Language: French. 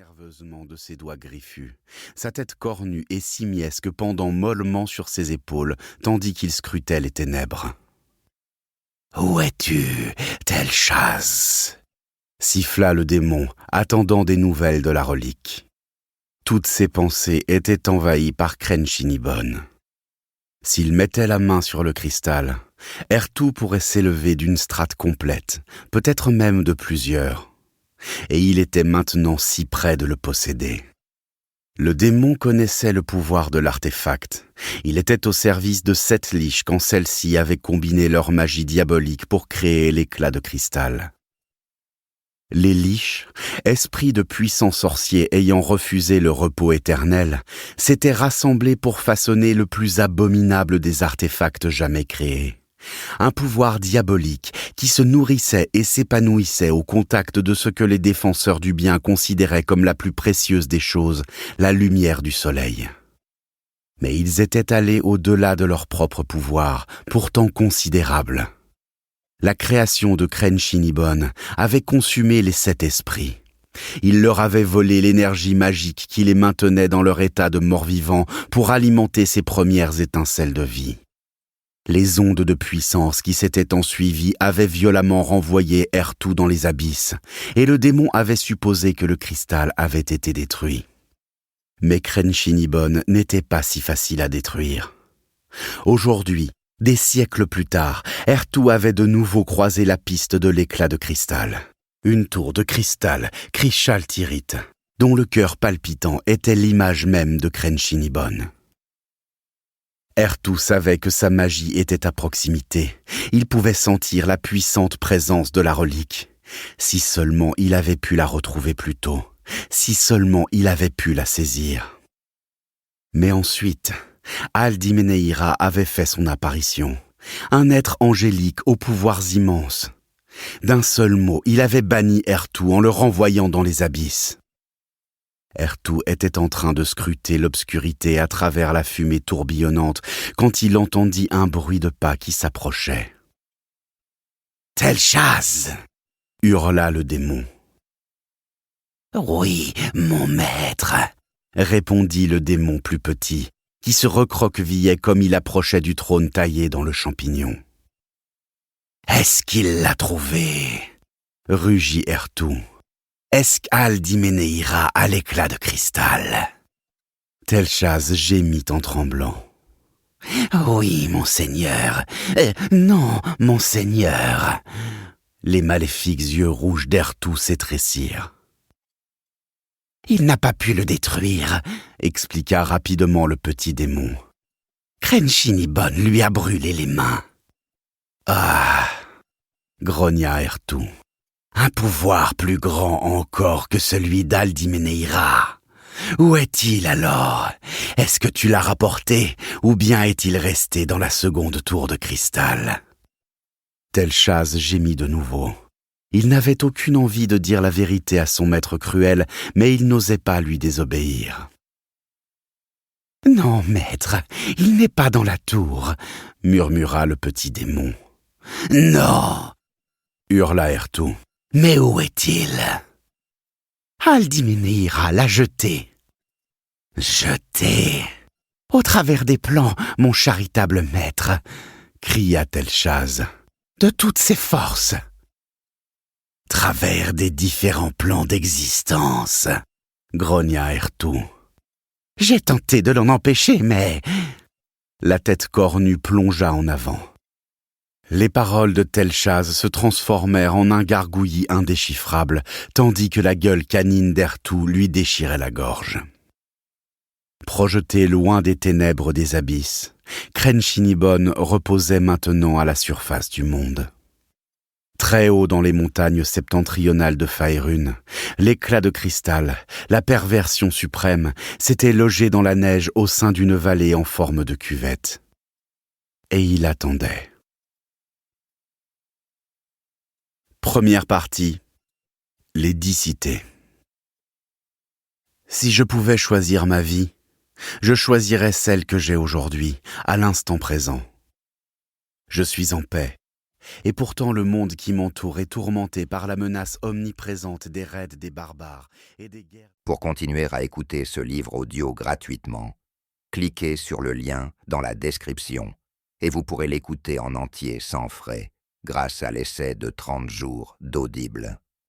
nerveusement de ses doigts griffus, sa tête cornue et simiesque pendant mollement sur ses épaules, tandis qu'il scrutait les ténèbres. « Où es-tu, Tel'Shaz » siffla le démon, attendant des nouvelles de la relique. Toutes ses pensées étaient envahies par Crane-Shinibon. S'il mettait la main sur le cristal, Errtu pourrait s'élever d'une strate complète, peut-être même de plusieurs. Et il était maintenant si près de le posséder. Le démon connaissait le pouvoir de l'artefact. Il était au service de 7 liches quand celles-ci avaient combiné leur magie diabolique pour créer l'éclat de cristal. Les liches, esprits de puissants sorciers ayant refusé le repos éternel, s'étaient rassemblés pour façonner le plus abominable des artefacts jamais créés. Un pouvoir diabolique qui se nourrissait et s'épanouissait au contact de ce que les défenseurs du bien considéraient comme la plus précieuse des choses, la lumière du soleil. Mais ils étaient allés au-delà de leur propre pouvoir, pourtant considérable. La création de Crane-Shinibon avait consumé les 7 esprits. Il leur avait volé l'énergie magique qui les maintenait dans leur état de mort-vivant pour alimenter ces premières étincelles de vie. Les ondes de puissance qui s'étaient ensuivies avaient violemment renvoyé Errtu dans les abysses, et le démon avait supposé que le cristal avait été détruit. Mais Crane-Shinibon n'était pas si facile à détruire. Aujourd'hui, des siècles plus tard, Errtu avait de nouveau croisé la piste de l'éclat de cristal. Une tour de cristal, Krishal Tirith, dont le cœur palpitant était l'image même de Crane-Shinibon. Errtu savait que sa magie était à proximité. Il pouvait sentir la puissante présence de la relique. Si seulement il avait pu la retrouver plus tôt. Si seulement il avait pu la saisir. Mais ensuite, Aldimeneira avait fait son apparition. Un être angélique aux pouvoirs immenses. D'un seul mot, il avait banni Errtu en le renvoyant dans les abysses. Errtu était en train de scruter l'obscurité à travers la fumée tourbillonnante quand il entendit un bruit de pas qui s'approchait. « Tel'Shaz » hurla le démon. « Oui, mon maître » répondit le démon plus petit, qui se recroquevillait comme il approchait du trône taillé dans le champignon. « Est-ce qu'il l'a trouvé » rugit Errtu. Est-ce qu'Aldimeneira a l'éclat de cristal » Tel'Shaz gémit en tremblant. « Oui, monseigneur. Non, monseigneur. » Les maléfiques yeux rouges d'Errtu s'étrécirent. « Il n'a pas pu le détruire, » expliqua rapidement le petit démon. « Crane-Shinibon lui a brûlé les mains. »« Ah » grogna Errtu. Un pouvoir plus grand encore que celui d'Aldimeneira. Où est-il alors? Est-ce que tu l'as rapporté ou bien est-il resté dans la seconde tour de cristal? Tel'Shaz gémit de nouveau. Il n'avait aucune envie de dire la vérité à son maître cruel, mais il n'osait pas lui désobéir. « Non, maître, il n'est pas dans la tour, » murmura le petit démon. « Non » hurla Errtu. Mais où est-il? Aldimeneira l'a jeté. Jeté? Au travers des plans, mon charitable maître, cria Tel'Shaz, de toutes ses forces. Travers des différents plans d'existence, grogna Errtu. J'ai tenté de l'en empêcher, mais... La tête cornue plongea en avant. Les paroles de Tel'Shaz se transformèrent en un gargouillis indéchiffrable, tandis que la gueule canine d'Errtu lui déchirait la gorge. Projeté loin des ténèbres des abysses, Crane-Shinibon reposait maintenant à la surface du monde. Très haut dans les montagnes septentrionales de Faerûn, l'éclat de cristal, la perversion suprême, s'était logé dans la neige au sein d'une vallée en forme de cuvette. Et il attendait. Première partie, les 10 cités. Si je pouvais choisir ma vie, je choisirais celle que j'ai aujourd'hui, à l'instant présent. Je suis en paix, Et pourtant le monde qui m'entoure est tourmenté par la menace omniprésente des raids des barbares et des guerres. Pour continuer à écouter ce livre audio gratuitement, cliquez sur le lien dans la description et vous pourrez l'écouter en entier sans frais grâce à l'essai de 30 jours d'Audible.